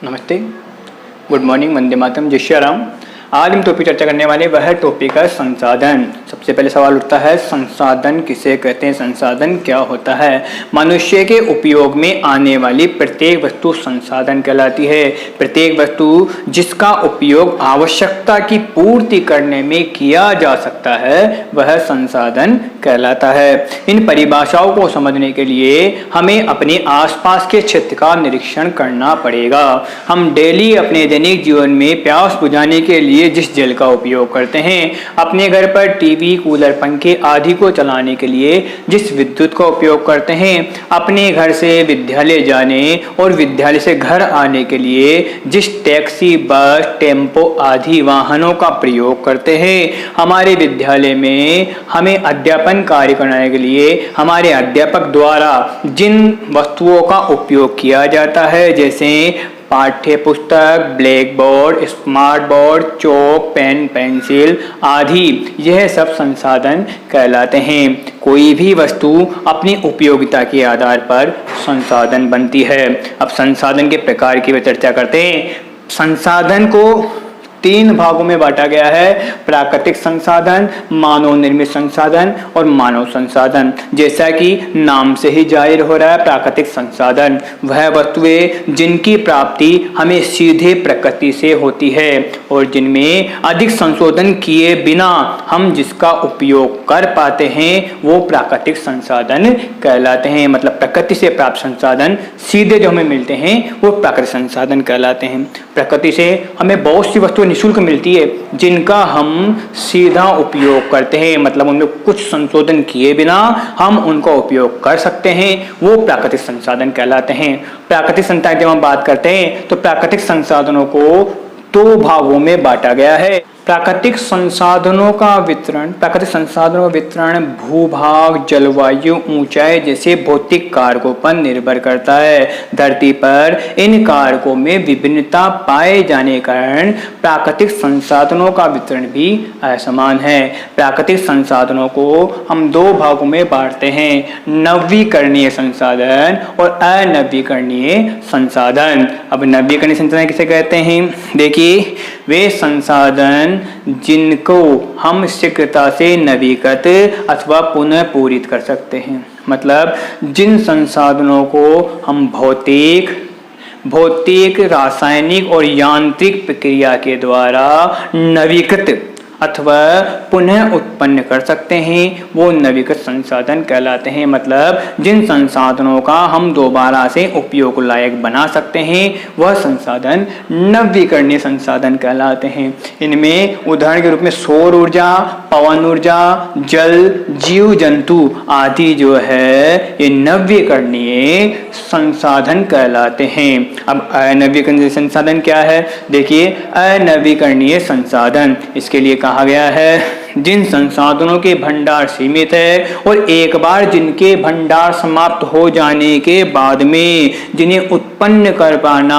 नमस्ते, good morning, Vande Mataram, जय श्री राम। आज हम टॉपिक चर्चा करने वाले वह टॉपिक है संसाधन। सबसे पहले सवाल उठता है, संसाधन किसे कहते हैं, संसाधन क्या होता है। मनुष्य के उपयोग में आने वाली प्रत्येक वस्तु संसाधन कहलाती है। प्रत्येक वस्तु जिसका उपयोग आवश्यकता की पूर्ति करने में किया जा सकता है वह संसाधन कहलाता है। इन परिभाषाओं को समझने के लिए हमें अपने आसपास के क्षेत्र का निरीक्षण करना पड़ेगा। हम डेली अपने दैनिक जीवन में प्यास बुझाने के लिए जिस जल का उपयोग करते हैं, अपने घर पर टीवी, कूलर, पंखे आदि को चलाने के लिए जिस विद्युत का उपयोग करते हैं, अपने घर से विद्यालय जाने और विद्यालय से घर आने के लिए जिस टैक्सी, बस, टेम्पो आदि वाहनों का प्रयोग करते हैं, हमारे विद्यालय में हमें अध्यापन कार्य कराने के लिए हमारे अध्यापक द्वारा जिन वस्तुओं का उपयोग किया जाता है, जैसे पाठ्य पुस्तक, ब्लैक बोर्ड, स्मार्ट बोर्ड, चौक, पेन, पेंसिल आदि, यह सब संसाधन कहलाते हैं। कोई भी वस्तु अपनी उपयोगिता के आधार पर संसाधन बनती है। अब संसाधन के प्रकार की चर्चा करते हैं। संसाधन को 3 भागों में बांटा गया है, प्राकृतिक संसाधन, मानव निर्मित संसाधन और मानव संसाधन। जैसा कि नाम से ही जाहिर हो रहा है, प्राकृतिक संसाधन वह वस्तुएं जिनकी प्राप्ति हमें सीधे प्रकृति से होती है और जिनमें अधिक संशोधन किए बिना हम जिसका उपयोग कर पाते हैं वो प्राकृतिक संसाधन कहलाते हैं। मतलब प्रकृति से प्राप्त संसाधन सीधे जो हमें मिलते हैं वो प्राकृतिक संसाधन कहलाते हैं। प्रकृति से हमें बहुत सी वस्तुएं निःशुल्क मिलती है जिनका हम सीधा उपयोग करते हैं, मतलब उनमें कुछ संशोधन किए बिना हम उनका उपयोग कर सकते हैं, वो प्राकृतिक संसाधन कहलाते हैं। प्राकृतिक संसाधन जब हम बात करते हैं तो प्राकृतिक संसाधनों को 2 भागों में बांटा गया है। प्राकृतिक संसाधनों का वितरण भूभाग, जलवायु, ऊंचाई जैसे भौतिक कारकों पर निर्भर करता है। धरती पर इन कारकों में विभिन्नता पाए जाने के कारण प्राकृतिक संसाधनों का वितरण भी असमान है। प्राकृतिक संसाधनों को हम 2 भागों में बांटते हैं, नवीकरणीय संसाधन और अनवीकरणीय संसाधन। अब नवीकरणीय संसाधन किसे कहते हैं? देखिए, वे संसाधन जिनको हम शीघ्रता से नवीकृत अथवा पुनः पूरित कर सकते हैं। मतलब जिन संसाधनों को हम भौतिक, रासायनिक और यांत्रिक प्रक्रिया के द्वारा नवीकृत अथवा पुनः उत्पन्न कर सकते हैं वो नवीकृत संसाधन कहलाते हैं। मतलब जिन संसाधनों का हम दोबारा से उपयोग लायक बना सकते हैं वह संसाधन नवीकरणीय संसाधन कहलाते हैं। इनमें उदाहरण के रूप में सौर ऊर्जा, पवन ऊर्जा, जल, जीव जंतु आदि जो है ये नवीकरणीय संसाधन कहलाते हैं। अब अनवीकरणीय संसाधन क्या है? देखिए, अनवीकरणीय संसाधन इसके लिए कहा गया है जिन संसाधनों के भंडार सीमित है और एक बार जिनके भंडार समाप्त हो जाने के बाद में जिन्हें उत्पन्न कर पाना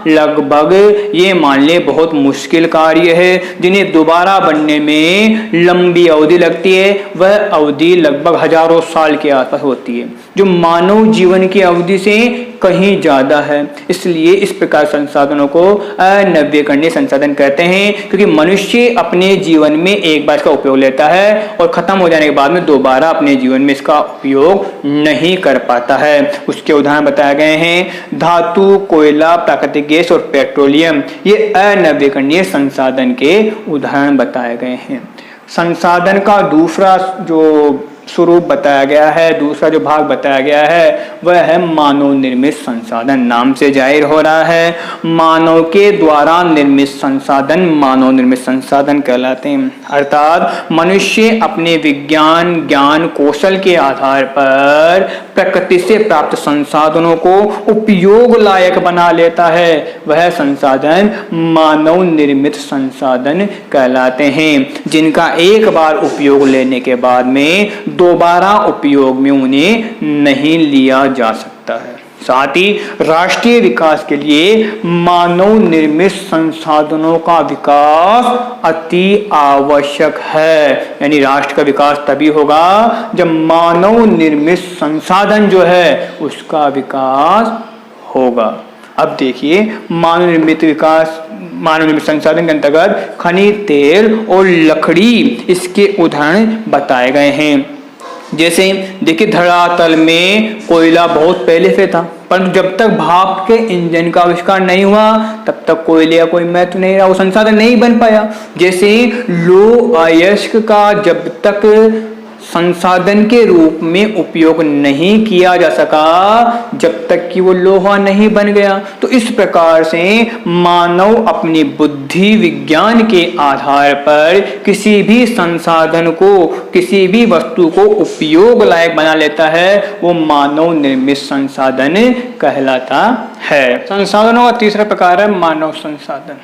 लगभग ये मान ले बहुत मुश्किल कार्य है, जिन्हें दोबारा बनने में लंबी अवधि लगती है, वह अवधि लगभग हजारों साल के आसपास होती है, जो मानव जीवन की अवधि से कहीं ज्यादा है। इसलिए इस प्रकार संसाधनों को अनवीकरणीय संसाधन कहते हैं, क्योंकि मनुष्य अपने जीवन में एक बार इसका उपयोग लेता है और खत्म हो जाने के बाद में दोबारा अपने जीवन में इसका उपयोग नहीं कर पाता है। उसके उदाहरण बताए गए हैं धातु, कोयला, प्राकृतिक गैस और पेट्रोलियम, ये अनवीकरणीय संसाधन के उदाहरण बताए गए हैं। संसाधन का दूसरा जो स्वरूप बताया गया है, दूसरा जो भाग बताया गया है वह है मानव निर्मित संसाधन। नाम से जाहिर हो रहा है मानव के द्वारा निर्मित संसाधन मानव निर्मित संसाधन कहलाते हैं। अर्थात मनुष्य अपने विज्ञान, ज्ञान, कौशल के आधार पर प्रकृति से प्राप्त संसाधनों को उपयोग लायक बना लेता है, वह संसाधन मानव निर्मित संसाधन कहलाते हैं, जिनका एक बार उपयोग लेने के बाद में दोबारा उपयोग में उन्हें नहीं लिया जा सकता है। साथ ही राष्ट्रीय विकास के लिए मानव निर्मित संसाधनों का विकास अति आवश्यक है। यानी राष्ट्र का विकास तभी होगा जब मानव निर्मित संसाधन जो है उसका विकास होगा। अब देखिए, मानव निर्मित संसाधन के अंतर्गत खनिज तेल और लकड़ी इसके उदाहरण बताए गए हैं। जैसे देखिए, धरातल में कोयला बहुत पहले से था, पर जब तक भाप के इंजन का आविष्कार नहीं हुआ तब तक कोयले का कोई महत्व नहीं रहा, वो संसाधन नहीं बन पाया। जैसे लौह अयस्क का जब तक संसाधन के रूप में उपयोग नहीं किया जा सका जब तक कि वो लोहा नहीं बन गया। तो इस प्रकार से मानव अपनी बुद्धि विज्ञान के आधार पर किसी भी संसाधन को, किसी भी वस्तु को उपयोग लायक बना लेता है, वो मानव निर्मित संसाधन कहलाता है। संसाधनों का तीसरा प्रकार है मानव संसाधन।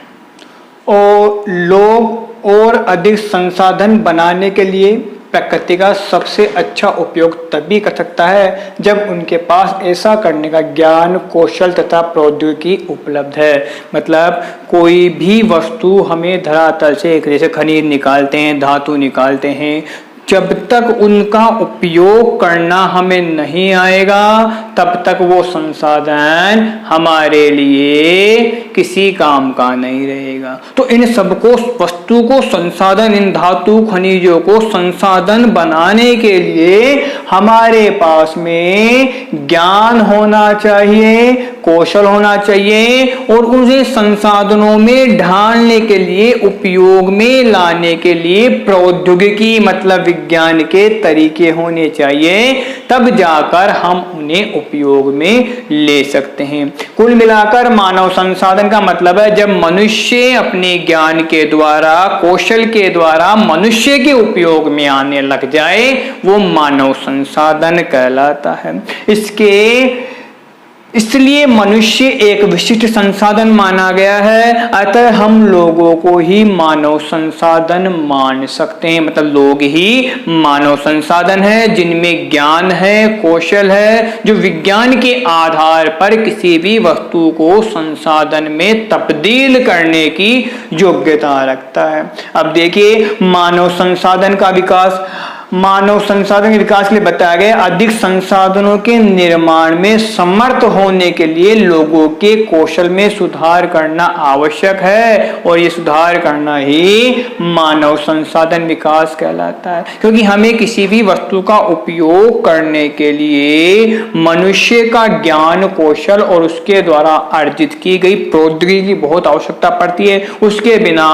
और लोग और अधिक संसाधन बनाने के लिए प्रकृति का सबसे अच्छा उपयोग तभी कर सकता है जब उनके पास ऐसा करने का ज्ञान, कौशल तथा प्रौद्योगिकी उपलब्ध है। मतलब कोई भी वस्तु हमें धरातल से, जैसे खनिज निकालते हैं, धातु निकालते हैं, जब तक उनका उपयोग करना हमें नहीं आएगा तब तक वो संसाधन हमारे लिए किसी काम का नहीं रहेगा। तो इन सबको, वस्तु को संसाधन, इन धातु खनिजों को संसाधन बनाने के लिए हमारे पास में ज्ञान होना चाहिए, कौशल होना चाहिए, और उन्हें संसाधनों में ढालने के लिए, उपयोग में लाने के लिए प्रौद्योगिकी मतलब विज्ञान के तरीके होने चाहिए, तब जाकर हम उन्हें उपयोग में ले सकते हैं। कुल मिलाकर मानव संसाधन का मतलब है जब मनुष्य अपने ज्ञान के द्वारा, कौशल के द्वारा मनुष्य के उपयोग में आने लग जाए, वो मानव संसाधन कहलाता है। इसलिए मनुष्य एक विशिष्ट संसाधन माना गया है, अतः हम लोगों को ही मानव संसाधन मान सकते हैं। मतलब लोग ही मानव संसाधन है जिनमें ज्ञान है, कौशल है, जो विज्ञान के आधार पर किसी भी वस्तु को संसाधन में तब्दील करने की योग्यता रखता है। अब देखिए, मानव संसाधन के विकास के लिए बताया गया, अधिक संसाधनों के निर्माण में समर्थ होने के लिए लोगों के कौशल में सुधार करना आवश्यक है, और ये सुधार करना ही मानव संसाधन विकास कहलाता है। क्योंकि हमें किसी भी वस्तु का उपयोग करने के लिए मनुष्य का ज्ञान, कौशल और उसके द्वारा अर्जित की गई प्रौद्योगिकी की बहुत आवश्यकता पड़ती है। उसके बिना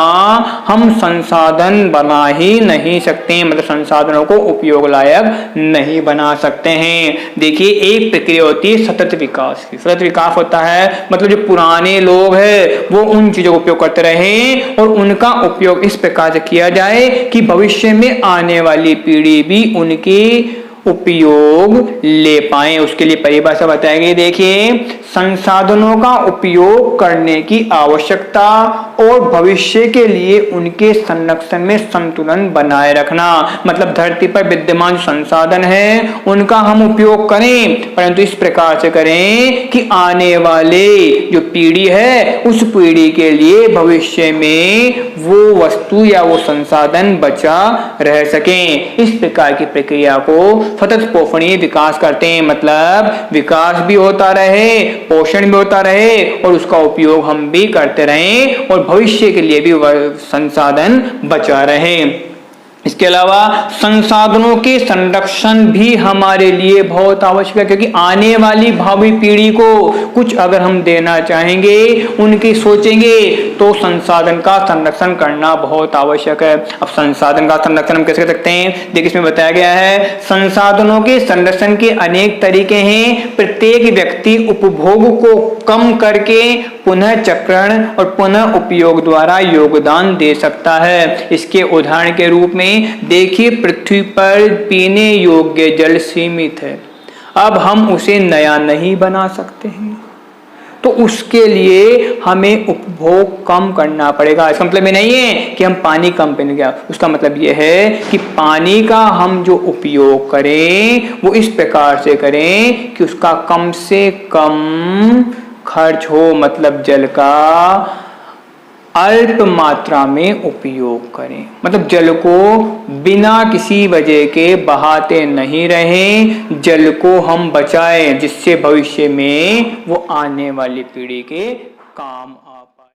हम संसाधन बना ही नहीं सकते, मतलब संसाधनों को उपयोग लायक नहीं बना सकते हैं। देखिए, एक प्रक्रिया होती है सतत विकास की। सतत विकास होता है मतलब जो पुराने लोग हैं वो उन चीजों का उपयोग करते रहे और उनका उपयोग इस प्रकार से किया जाए कि भविष्य में आने वाली पीढ़ी भी उनके उपयोग ले पाए। उसके लिए परिभाषा बताई गई। देखिए, संसाधनों का उपयोग करने की आवश्यकता और भविष्य के लिए उनके संरक्षण में संतुलन बनाए रखना। मतलब धरती पर विद्यमान संसाधन है उनका हम उपयोग करें, परंतु इस प्रकार से करें कि आने वाले जो पीढ़ी है उस पीढ़ी के लिए भविष्य में वो वस्तु या वो संसाधन बचा रह सके। इस प्रकार की प्रक्रिया को सतत पोषणीय विकास करते हैं। मतलब विकास भी होता रहे, पोषण भी होता रहे और उसका उपयोग हम भी करते रहें और भविष्य के लिए भी वह संसाधन बचा रहे। इसके अलावा संसाधनों के संरक्षण भी हमारे लिए बहुत आवश्यक है, क्योंकि आने वाली भावी पीढ़ी को कुछ अगर हम देना चाहेंगे, उनकी सोचेंगे, तो संसाधन का संरक्षण करना बहुत आवश्यक है। अब संसाधन का संरक्षण हम कैसे कर सकते हैं? देखिए, इसमें बताया गया है संसाधनों के संरक्षण के अनेक तरीके हैं। प्रत्येक व्यक्ति उपभोग को कम करके पुनः चक्रण और पुनः उपयोग द्वारा योगदान दे सकता है। इसके उदाहरण के रूप में देखिए, पृथ्वी पर पीने योग्य जल सीमित है। अब हम उसे नया नहीं बना सकते हैं, तो उसके लिए हमें उपभोग कम करना पड़ेगा। इसका मतलब ये नहीं है कि हम पानी कम पीने का, उसका मतलब ये है कि पानी का हम जो उपयोग करें वो इस प्रकार से करें कि उसका कम से कम खर्च हो। मतलब जल का अल्प मात्रा में उपयोग करें। मतलब जल को बिना किसी वजह के बहाते नहीं रहें, जल को हम बचाएं जिससे भविष्य में वो आने वाली पीढ़ी के काम आ